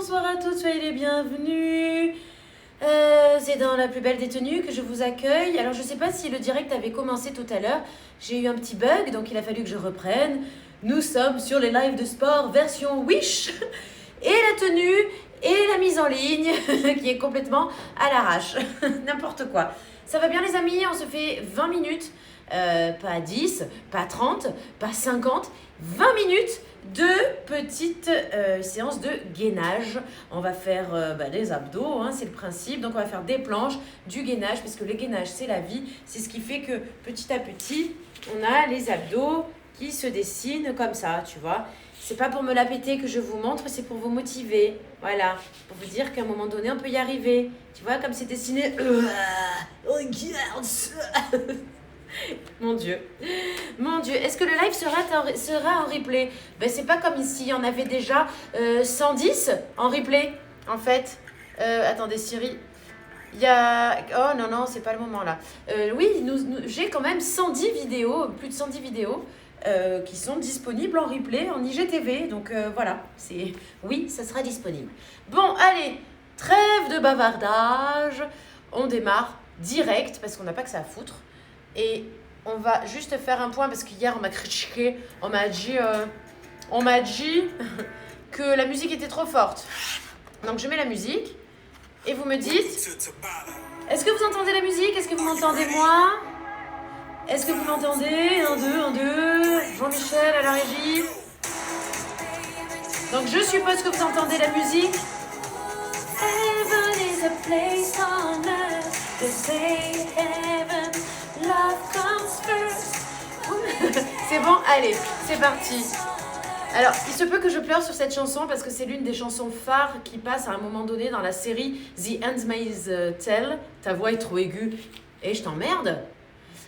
bonsoir à tous, soyez les bienvenus. C'est dans la plus belle des tenues que je vous accueille. Alors je sais pas si le direct avait commencé tout à l'heure. J'ai eu un petit bug, donc il a fallu que je reprenne. Nous sommes sur les lives de sport version Wish. Et la tenue et la mise en ligne qui est complètement à l'arrache. N'importe quoi. Ça va bien les amis, on se fait 20 minutes. Pas 10, pas 30, pas 50, 20 minutes de petites séances de gainage. On va faire des abdos, hein, c'est le principe. Donc on va faire des planches, du gainage, parce que le gainage c'est la vie. C'est ce qui fait que petit à petit, on a les abdos qui se dessinent comme ça, tu vois. C'est pas pour me la péter que je vous montre, c'est pour vous motiver. Voilà, pour vous dire qu'à un moment donné, on peut y arriver. Tu vois, comme c'est dessiné. Regarde ça. Mon Dieu, est-ce que le live sera en replay? Ben, c'est pas comme s'il y en avait déjà 110 en replay, en fait. Attendez, Siri, il y a... Oh non, c'est pas le moment là. Oui, j'ai quand même 110 vidéos, plus de 110 vidéos qui sont disponibles en replay, en IGTV. Donc voilà, oui, ça sera disponible. Bon, allez, trêve de bavardage. On démarre direct, parce qu'on n'a pas que ça à foutre. Et on va juste faire un point parce qu'hier on m'a critiqué, on m'a dit que la musique était trop forte. Donc je mets la musique et vous me dites, est-ce que vous entendez la musique? Est-ce que vous m'entendez moi? Est-ce que vous m'entendez? 1, 2, Jean-Michel à la régie. Donc je suppose que vous entendez la musique. Heaven is a place on earth. They say heaven. Love comes first. C'est bon, allez, c'est parti. Alors, il se peut que je pleure sur cette chanson parce que c'est l'une des chansons phares qui passe à un moment donné dans la série The Handmaid's Tale. Ta voix est trop aiguë. Et je t'emmerde.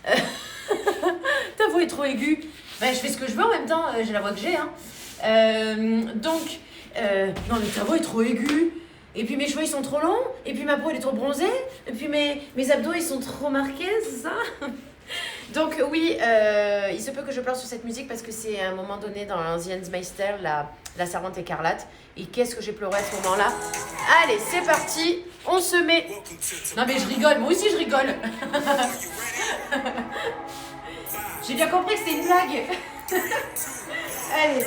Ta voix est trop aiguë. Ben, je fais ce que je veux en même temps, j'ai la voix que j'ai. Hein. Non mais ta voix est trop aiguë. Et puis mes cheveux ils sont trop longs, et puis ma peau elle est trop bronzée, et puis mes abdos ils sont trop marqués, c'est ça? Donc oui, il se peut que je pleure sur cette musique parce que c'est à un moment donné dans The Handmaid's Tale, la servante écarlate. Et qu'est-ce que j'ai pleuré à ce moment-là? Allez, c'est parti, on se met... Non mais je rigole, moi aussi je rigole. J'ai bien compris que c'était une blague. Allez,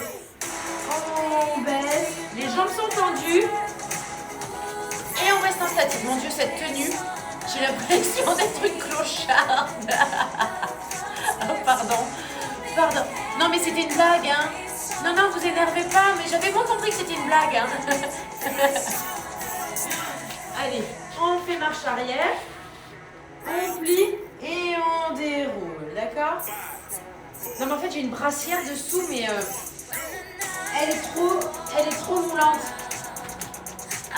on baisse, les jambes sont tendues. Et on reste en statique. Mon Dieu, cette tenue, j'ai l'impression d'être une clocharde. Oh, pardon. Non, mais c'était une blague, hein. Non, vous énervez pas, mais j'avais bien compris que c'était une blague, hein. Allez, on fait marche arrière, on plie et on déroule, d'accord? Non, mais en fait, j'ai une brassière dessous, mais elle est trop moulante.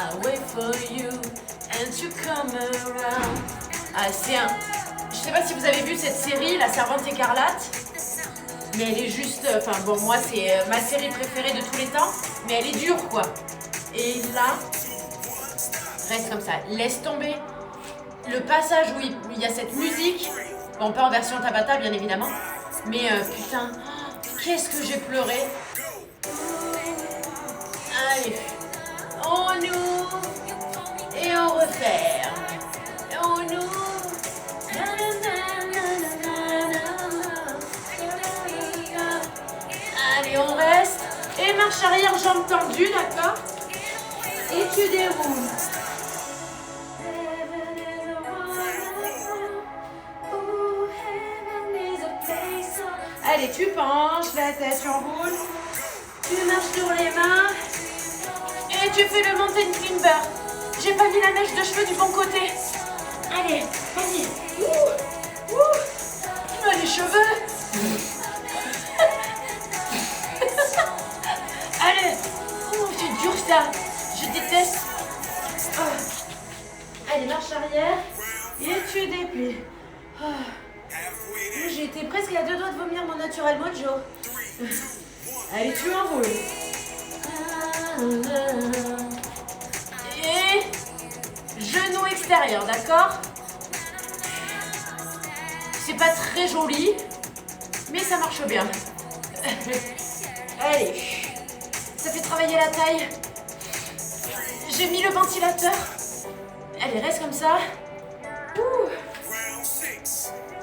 I wait for you and to come around. Ah, je sais pas si vous avez vu cette série, La Servante écarlate, mais elle est juste, moi c'est ma série préférée de tous les temps, mais elle est dure quoi. Et là, reste comme ça, laisse tomber le passage où il y a cette musique, bon pas en version Tabata bien évidemment, mais putain, qu'est-ce que j'ai pleuré. Allez. On ouvre et on referme. On ouvre. Allez, on reste. Et marche arrière, jambes tendues, d'accord? Et tu déroules. Allez, tu penches, la tête enroule. Tu marches sur les mains. Et tu fais le mountain climber. J'ai pas mis la mèche de cheveux du bon côté. Allez, vas-y. Les cheveux. Allez. C'est dur ça. Je déteste. Allez, marche arrière. Et tu déplies. J'ai été presque à 2 doigts de vomir mon natural mojo. Allez, tu enroules. Et genou extérieur, d'accord? C'est pas très joli, mais ça marche bien. Allez, ça fait travailler la taille. J'ai mis le ventilateur. Allez, reste comme ça. Ouh.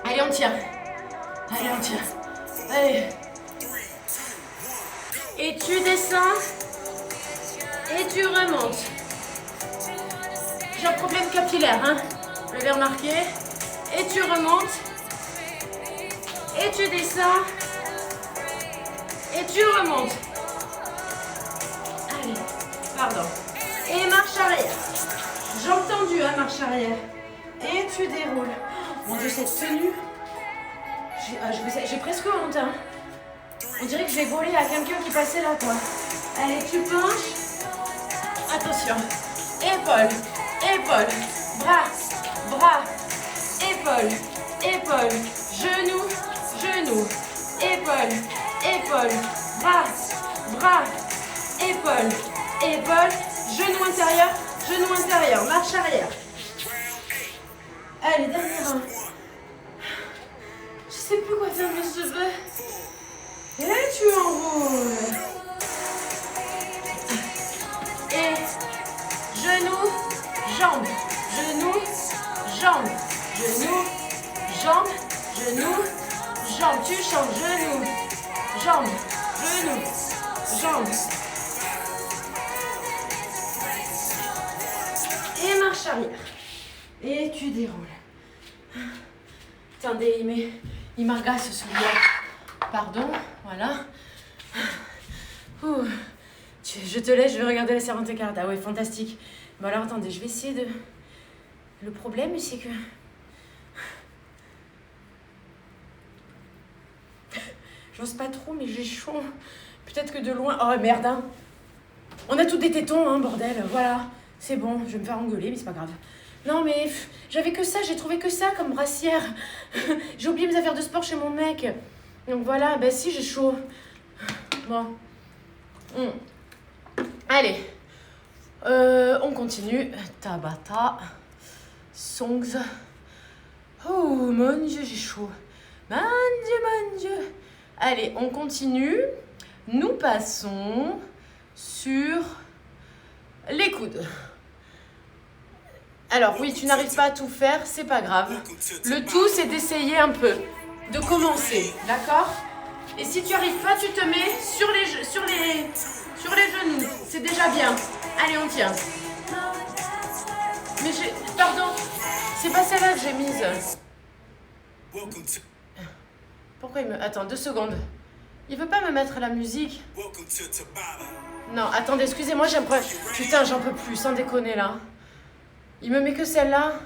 Allez, on tient. Allez, on tient. Allez. Et tu descends. Et tu remontes. J'ai un problème capillaire, hein. Vous l'avez remarqué. Et tu remontes. Et tu descends. Et tu remontes. Allez, pardon. Et marche arrière. Jambes tendues, hein, marche arrière. Et tu déroules. Mon Dieu, cette tenue. J'ai presque honte, hein. On dirait que je vais voler à quelqu'un qui passait là, quoi. Allez, tu penches. Attention. Épaule, épaule, bras, bras, épaule, épaule, genou, genou, épaule, épaule, bras, bras, épaule, épaule, genou intérieur, marche arrière. Allez, dernier rang. Je sais plus quoi faire de mes cheveux. Et tu enroules. Et genou, jambe, genou, jambe, genou, jambe, genou, jambe. Tu changes, genou, jambe, genou, jambe. Et marche arrière. Et tu déroules. Attendez, il m'agace celui-là. Pardon, voilà. Ouh. Je te laisse, je vais regarder la servante écarlate. Ah ouais, fantastique. Bon alors attendez, je vais essayer de... Le problème, c'est que... J'ose pas trop, mais j'ai chaud. Peut-être que de loin... Oh merde, hein. On a tous des tétons, hein, bordel. Voilà, c'est bon, je vais me faire engueuler, mais c'est pas grave. Non mais j'avais que ça, j'ai trouvé que ça comme brassière. J'ai oublié mes affaires de sport chez mon mec. Donc voilà, ben si, j'ai chaud. Bon. Allez. On continue. Tabata. Songs. Oh mon Dieu, j'ai chaud. Mon Dieu, mon Dieu. Allez, on continue. Nous passons sur les coudes. Alors oui, tu n'arrives pas à tout faire, c'est pas grave. Le tout, c'est d'essayer un peu, de commencer, d'accord? Et si tu arrives pas, tu te mets sur les genoux. C'est déjà bien. Allez, on tient. Mais pardon, c'est pas celle-là que j'ai mise. Pourquoi il me... Attends, 2 secondes. Il veut pas me mettre la musique. Non, attendez, excusez-moi, Putain, j'en peux plus, sans déconner là. Il me met que celle-là.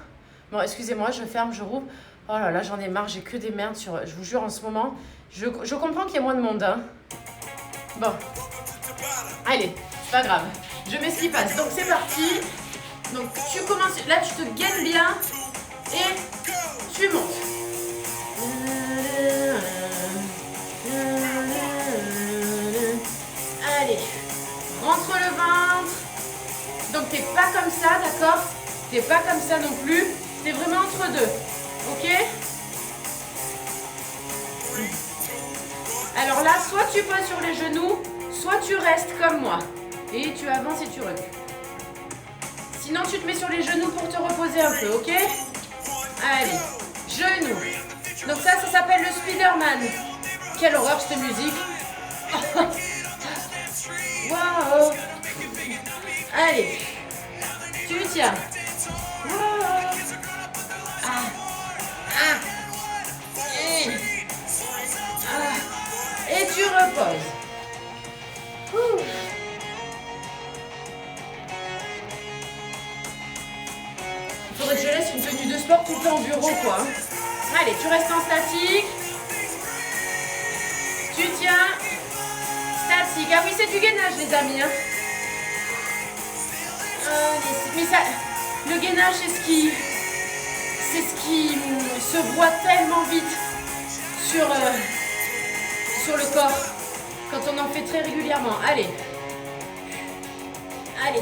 Bon, excusez-moi, je ferme, je rouvre. Oh là là, j'en ai marre, j'ai que des merdes sur... Je vous jure, en ce moment, je comprends qu'il y ait moins de monde, hein. Bon. Allez, c'est pas grave. Je mets ce qui passe. Donc, c'est parti. Donc, tu commences... Là, tu te gaines bien. Et tu montes. Allez. Rentre le ventre. Donc, t'es pas comme ça, d'accord? T'es pas comme ça non plus, t'es vraiment entre deux, ok? Alors là, soit tu poses sur les genoux, soit tu restes comme moi. Et tu avances et tu recules. Sinon, tu te mets sur les genoux pour te reposer un peu, ok? Allez, genoux. Donc ça s'appelle le Spider-Man. Quelle horreur cette musique. Waouh. Allez, tu tiens. Et tu reposes. Il faudrait que je laisse une tenue de sport tout le temps au bureau, quoi. Allez, tu restes en statique. Tu tiens. Statique. Ah oui, c'est du gainage, les amis. Hein. Mais ça, le gainage, c'est ce qui se voit tellement vite sur le corps quand on en fait très régulièrement. Allez,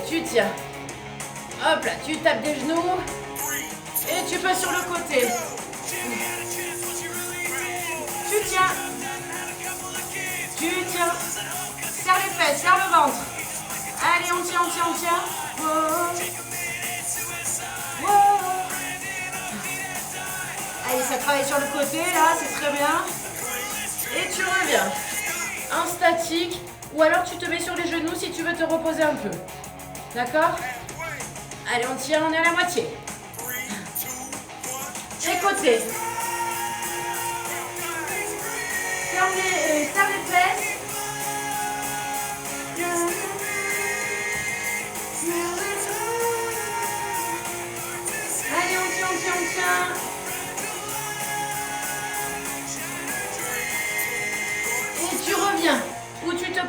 tu tiens. Hop là, tu tapes des genoux et tu passes sur le côté. Tu tiens. Serre les fesses, serre le ventre. Allez, on tient, on tient, on tient. Wow. Wow. Allez, ça travaille sur le côté, là, c'est très bien. Et tu reviens. En statique. Ou alors tu te mets sur les genoux si tu veux te reposer un peu. D'accord? Allez, on tient, on est à la moitié. Les côtés. Ferme les fesses. Allez, on tient, on tient, on tient. Et tu reviens. Ou tu te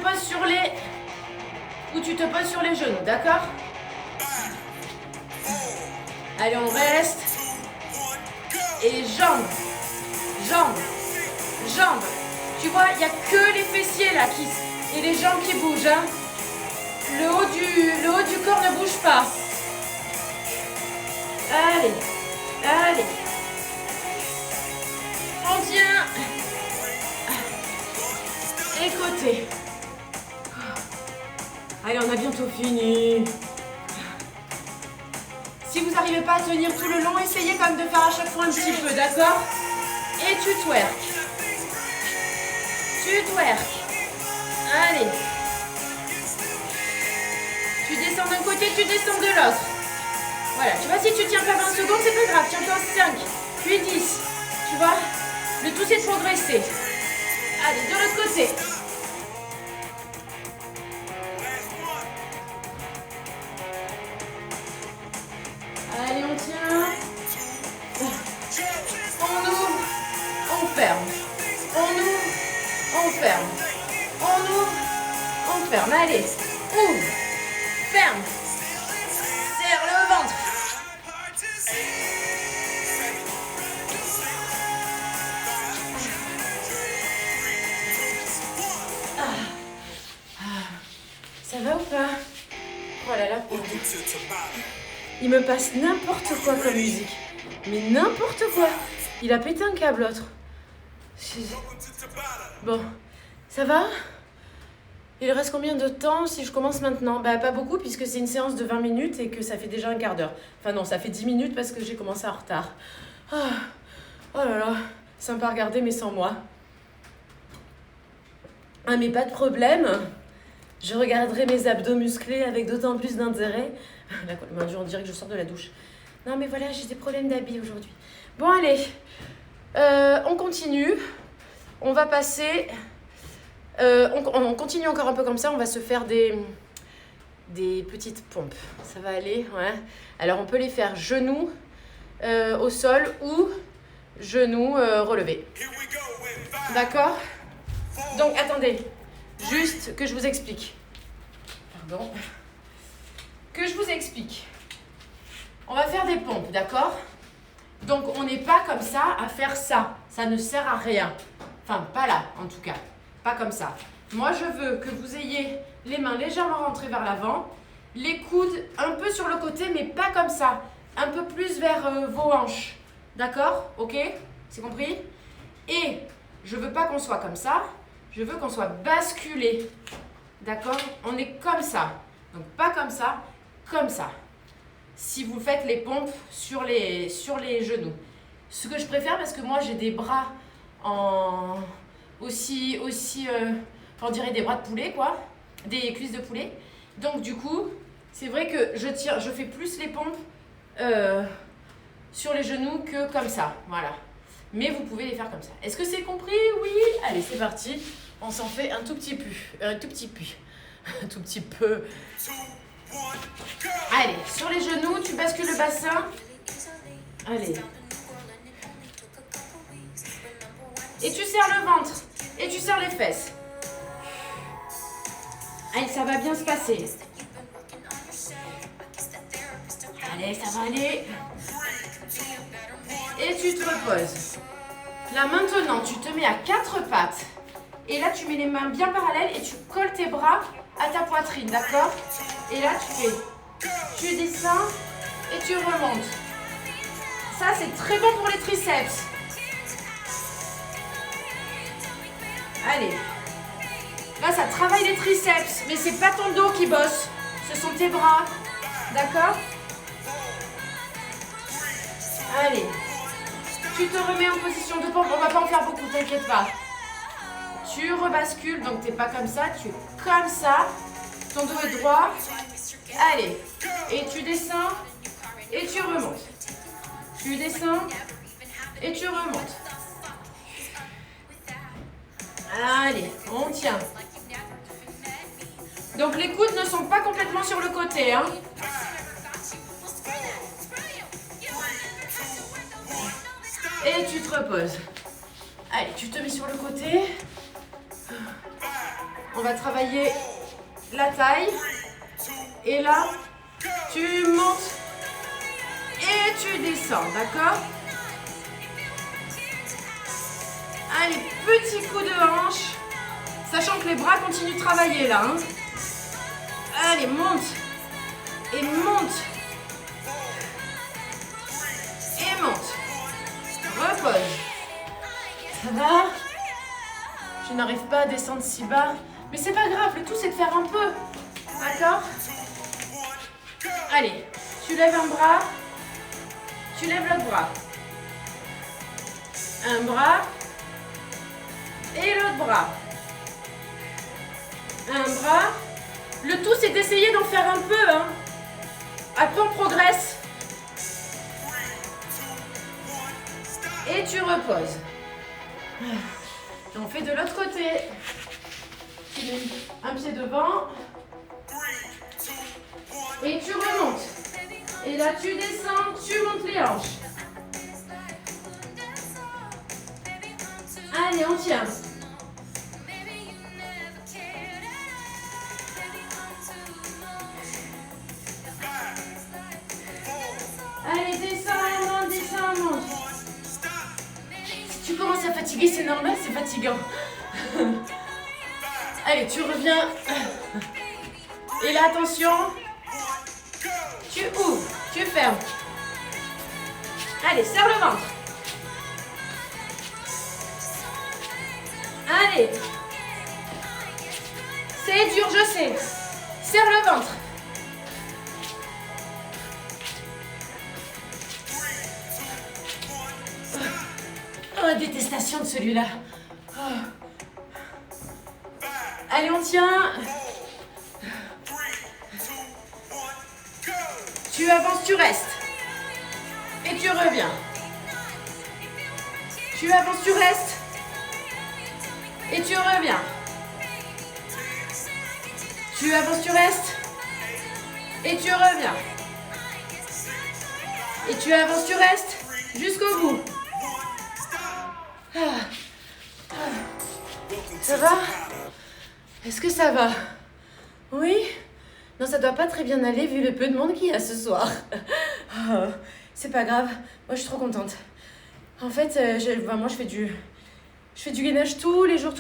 poses sur les genoux, d'accord? Allez, on reste. Et jambes. Jambes. Jambes. Tu vois, il n'y a que les fessiers là et les jambes qui bougent. Hein. Le haut du corps ne bouge pas. Allez. Allez. On tient. Et côté. Allez, on a bientôt fini. Si vous n'arrivez pas à tenir tout le long, essayez quand même de faire à chaque fois un petit peu, d'accord? Et tu twerk. Tu twerk. Allez. Tu descends d'un côté, tu descends de l'autre. Voilà, tu vois, si tu tiens pas 20 secondes, c'est pas grave. Tiens-toi 5, puis 10. Tu vois? Le tout, c'est de progresser. Allez, de l'autre côté. Allez, on tient. On ouvre, on ferme. On ouvre, on ferme. On ouvre, on ferme. Allez, ouvre, ferme. Serre le ventre. Ça va ou pas? Oh là là, il me passe n'importe quoi comme musique. Mais n'importe quoi. Il a pété un câble, l'autre. Bon, ça va? Il reste combien de temps si je commence maintenant? Bah pas beaucoup puisque c'est une séance de 20 minutes et que ça fait déjà un quart d'heure. Enfin non, ça fait 10 minutes parce que j'ai commencé en retard. Oh là là, sympa à regarder mais sans moi. Ah mais pas de problème. Je regarderai mes abdos musclés avec d'autant plus d'intérêt. On dirait que je sors de la douche. Non mais voilà, j'ai des problèmes d'habits aujourd'hui. Bon allez, on continue. On va passer... on continue encore un peu comme ça. On va se faire des petites pompes. Ça va aller, ouais. Alors on peut les faire genoux au sol ou genoux relevés. D'accord? Donc attendez. Juste que je vous explique. Pardon. Que je vous explique. On va faire des pompes, d'accord? Donc, on n'est pas comme ça à faire ça. Ça ne sert à rien. Enfin, pas là, en tout cas. Pas comme ça. Moi, je veux que vous ayez les mains légèrement rentrées vers l'avant. Les coudes un peu sur le côté, mais pas comme ça. Un peu plus vers vos hanches. D'accord? Ok? C'est compris? Et je veux pas qu'on soit comme ça. Je veux qu'on soit basculé. D'accord? On est comme ça. Donc pas comme ça, comme ça. Si vous faites les pompes sur les genoux. Ce que je préfère parce que moi j'ai des bras aussi on dirait des bras de poulet quoi. Des cuisses de poulet. Donc du coup, c'est vrai que je fais plus les pompes sur les genoux que comme ça. Voilà. Mais vous pouvez les faire comme ça. Est-ce que c'est compris? Oui. Allez, c'est parti. On s'en fait un tout petit peu. Un tout petit peu. Un tout petit peu. Allez, sur les genoux, tu bascules le bassin. Allez. Et tu serres le ventre. Et tu serres les fesses. Allez, ça va bien se passer. Allez, ça va aller. Et tu te reposes. Là, maintenant, tu te mets à 4 pattes. Et là, tu mets les mains bien parallèles et tu colles tes bras à ta poitrine, d'accord? Et là, tu descends et tu remontes. Ça, c'est très bon pour les triceps. Allez. Là, ça travaille les triceps, mais c'est pas ton dos qui bosse. Ce sont tes bras. D'accord? Allez. Tu te remets en position de pompe. On va pas en faire beaucoup, t'inquiète pas. Tu rebascules, donc t'es pas comme ça, tu es comme ça. Ton dos est droit. Allez. Et tu descends et tu remontes. Tu descends et tu remontes. Allez, on tient. Donc les coudes ne sont pas complètement sur le côté, hein. Et tu te reposes. Allez, tu te mets sur le côté. On va travailler la taille. Et là, tu montes et tu descends, d'accord? Allez, petit coup de hanche. Sachant que les bras continuent de travailler là, hein. Allez, monte. Et monte. Et monte. Repose. Ça va? Je n'arrive pas à descendre si bas. Mais c'est pas grave, le tout c'est de faire un peu. D'accord? Allez, tu lèves un bras. Tu lèves l'autre bras. Un bras. Et l'autre bras. Un bras. Le tout c'est d'essayer d'en faire un peu, hein. Après on progresse. Et tu reposes. Et on fait de l'autre côté. Tu mets un pied devant. Et tu remontes. Et là tu descends, tu montes les hanches. Allez, on tient. Allez, descends, monte. Si tu commences à fatiguer, c'est normal, c'est fatigant. Allez, tu reviens. Et là, attention. Tu ouvres, tu fermes. Allez, serre le ventre. Allez. C'est dur, je sais. Serre le ventre. Oh, détestation de celui-là. Oh. Allez, on tient. Tu avances, tu restes. Et tu reviens. Tu avances, tu restes. Et tu reviens. Tu avances, tu restes. Et tu reviens. Et tu avances, tu restes. Jusqu'au bout. Ça va? Est-ce que ça va? Oui? Non, ça doit pas très bien aller vu le peu de monde qu'il y a ce soir. Oh, c'est pas grave. Moi, je suis trop contente. En fait, moi, je fais du gainage tous les jours.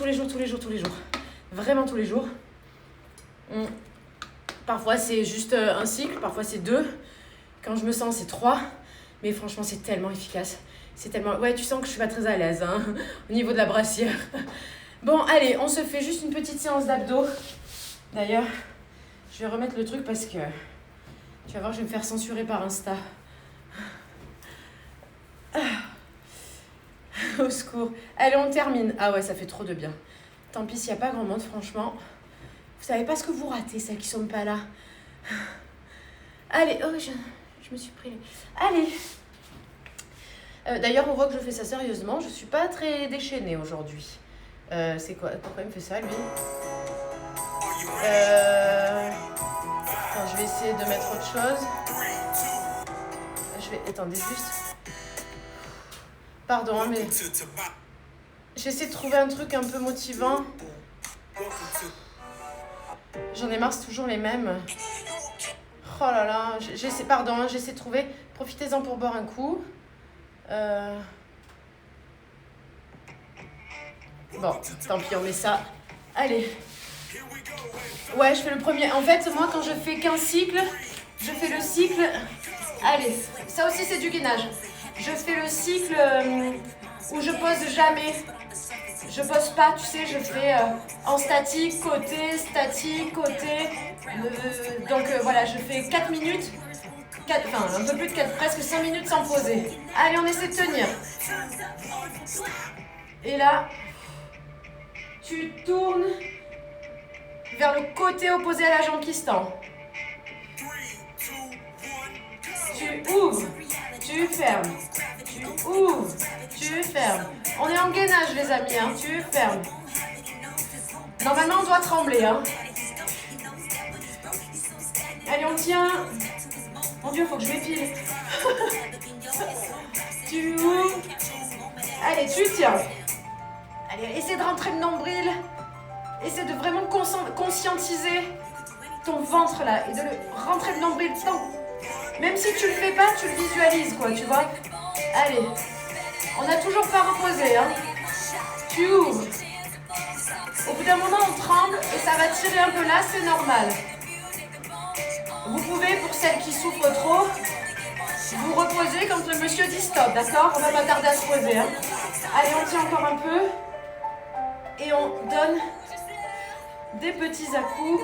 Vraiment tous les jours. Parfois, c'est juste un cycle. Parfois, c'est 2. Quand je me sens, c'est 3. Mais franchement, c'est tellement efficace. C'est tellement... Ouais, tu sens que je suis pas très à l'aise, hein, au niveau de la brassière. Bon, allez, on se fait juste une petite séance d'abdos. D'ailleurs, je vais remettre le truc parce que... Tu vas voir, je vais me faire censurer par Insta. Au secours. Allez, on termine. Ah ouais, ça fait trop de bien. Tant pis s'il n'y a pas grand monde, franchement. Vous savez pas ce que vous ratez, celles qui sont pas là. Allez, oh, je me suis pris... Allez. D'ailleurs, on voit que je fais ça sérieusement. Je suis pas très déchaînée aujourd'hui. C'est quoi? Pourquoi il me fait ça, lui? Attends, je vais essayer de mettre autre chose. Attendez, juste... Pardon, mais... J'essaie de trouver un truc un peu motivant. J'en ai marre, c'est toujours les mêmes. Oh là là, j'essaie de trouver... Profitez-en pour boire un coup. Bon, tant pis, on met ça. Allez. Ouais, je fais le premier. En fait, moi, quand je fais qu'un cycle, je fais le cycle... Allez, ça aussi, c'est du gainage. Je fais le cycle où je pose jamais. Je pose pas, tu sais, je fais en statique, côté, Donc voilà, je fais 4 minutes, enfin un peu plus de 4, presque 5 minutes sans poser. Allez, on essaie de tenir. Et là, tu tournes vers le côté opposé à la jambe qui se tend. Tu ouvres, tu fermes, tu ouvres, tu fermes. On est en gainage les amis, hein. Tu fermes. Normalement on doit trembler. Hein. Allez, on tient. Mon Dieu, faut que je m'épile. Tu ouvres. Allez, tu tiens. Allez, essaie de rentrer le nombril. Essaie de vraiment conscientiser ton ventre là et de le rentrer le nombril. Même si tu le fais pas, tu le visualises quoi, tu vois. Allez, on n'a toujours pas reposé. Hein. Tu ouvres. Au bout d'un moment, on tremble et ça va tirer un peu là, c'est normal. Vous pouvez, pour celles qui souffrent trop, vous reposer quand le monsieur dit stop, d'accord? On va pas tarder à se poser. Hein. Allez, on tient encore un peu. Et on donne des petits à-coups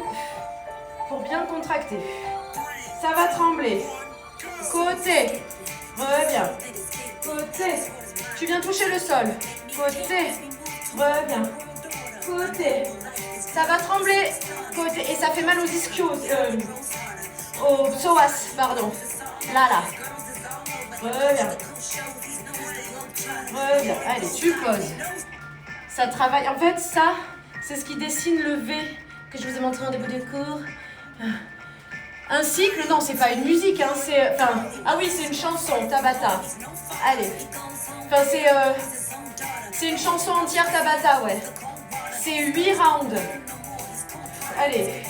pour bien contracter. Ça va trembler. Côté. Reviens. Côté. Tu viens toucher le sol. Côté. Reviens. Côté. Ça va trembler. Côté. Et ça fait mal aux ischios. Au psoas, pardon. Là. Reviens. Reviens. Allez, tu poses. Ça travaille. En fait, ça, c'est ce qui dessine le V que je vous ai montré en début de cours. Un cycle, non, c'est pas une musique, hein, c'est... Enfin, ah oui, c'est une chanson, Tabata. Allez. Enfin, c'est une chanson entière, Tabata, ouais. C'est 8 rounds. Allez.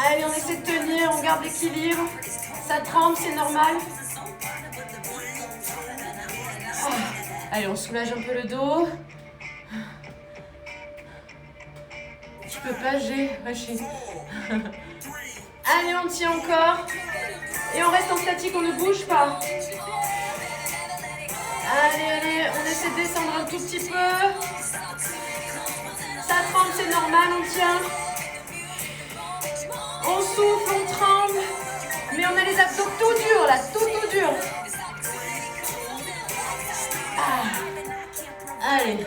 Allez, on essaie de tenir, on garde l'équilibre. Ça tremble, c'est normal. Ah. Allez, on soulage un peu le dos. Tu peux pas, lâcher. Allez, on tient encore. Et on reste en statique, on ne bouge pas. Allez, on essaie de descendre un tout petit peu. Ça tremble, c'est normal, on tient. On souffle, on tremble. Mais on a les abdos tout durs, là, tout dur. Ah. Allez.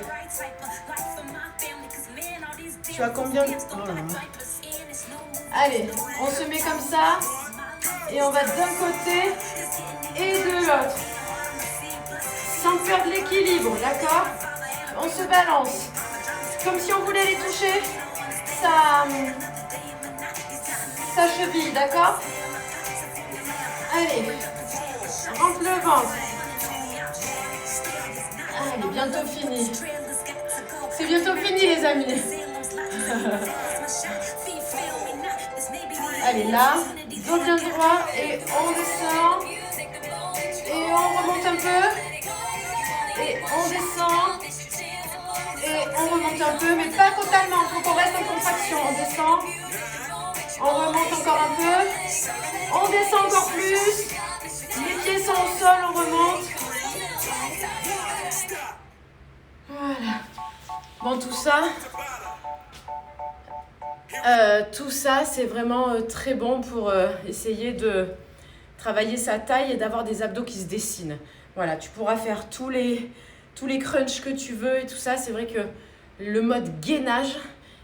Tu as combien? Oh là là. Allez, on se met comme ça. Et on va d'un côté et de l'autre. Sans perdre l'équilibre, d'accord? On se balance. Comme si on voulait aller toucher sa cheville, d'accord? Allez, rentre le ventre. Allez, bientôt fini. C'est bientôt fini les amis. Allez, là, dos bien droit et on descend. Et on remonte un peu. Et on descend. Et on remonte un peu, mais pas totalement. Il faut qu'on reste en contraction. On descend. On remonte encore un peu. On descend encore plus. Les pieds sont au sol, on remonte. Voilà. Bon, tout ça, c'est vraiment très bon pour essayer de travailler sa taille et d'avoir des abdos qui se dessinent. Voilà, tu pourras faire tous les crunchs que tu veux et tout ça. C'est vrai que le mode gainage,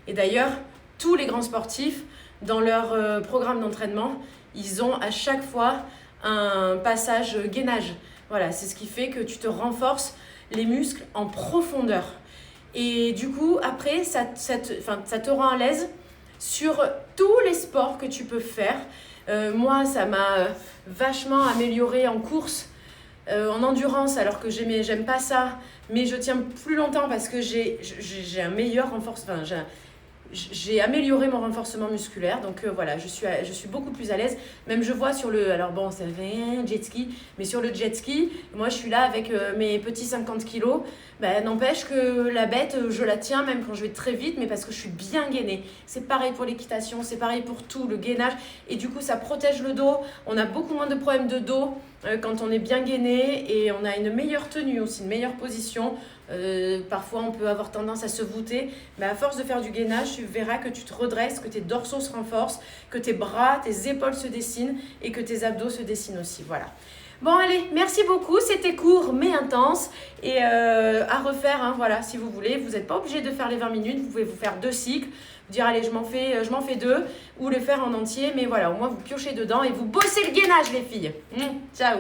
et d'ailleurs, tous les grands sportifs, dans leur programme d'entraînement, ils ont à chaque fois un passage gainage. Voilà, c'est ce qui fait que tu te renforces les muscles en profondeur. Et du coup, après, ça te rend à l'aise sur tous les sports que tu peux faire. Moi, ça m'a vachement amélioré en course, en endurance, alors que j'aime pas ça. Mais je tiens plus longtemps parce que j'ai un meilleur renforcement. Enfin, j'ai amélioré mon renforcement musculaire, donc voilà, je suis beaucoup plus à l'aise. Même je vois sur le, alors bon, ça fait un jet ski, mais sur le jet ski, moi je suis là avec mes petits 50 kilos, n'empêche que la bête, je la tiens même quand je vais très vite, mais parce que je suis bien gainée. C'est pareil pour l'équitation, c'est pareil pour tout, le gainage, et du coup ça protège le dos, on a beaucoup moins de problèmes de dos quand on est bien gainé, et on a une meilleure tenue aussi, une meilleure position. Parfois, on peut avoir tendance à se voûter. Mais à force de faire du gainage, tu verras que tu te redresses, que tes dorsaux se renforcent, que tes bras, tes épaules se dessinent et que tes abdos se dessinent aussi. Voilà. Bon, allez, merci beaucoup. C'était court mais intense et à refaire, hein, voilà, si vous voulez. Vous n'êtes pas obligé de faire les 20 minutes. Vous pouvez vous faire 2 cycles, vous dire allez, je m'en fais 2 ou le faire en entier. Mais voilà, au moins vous piochez dedans et vous bossez le gainage, les filles. Ciao.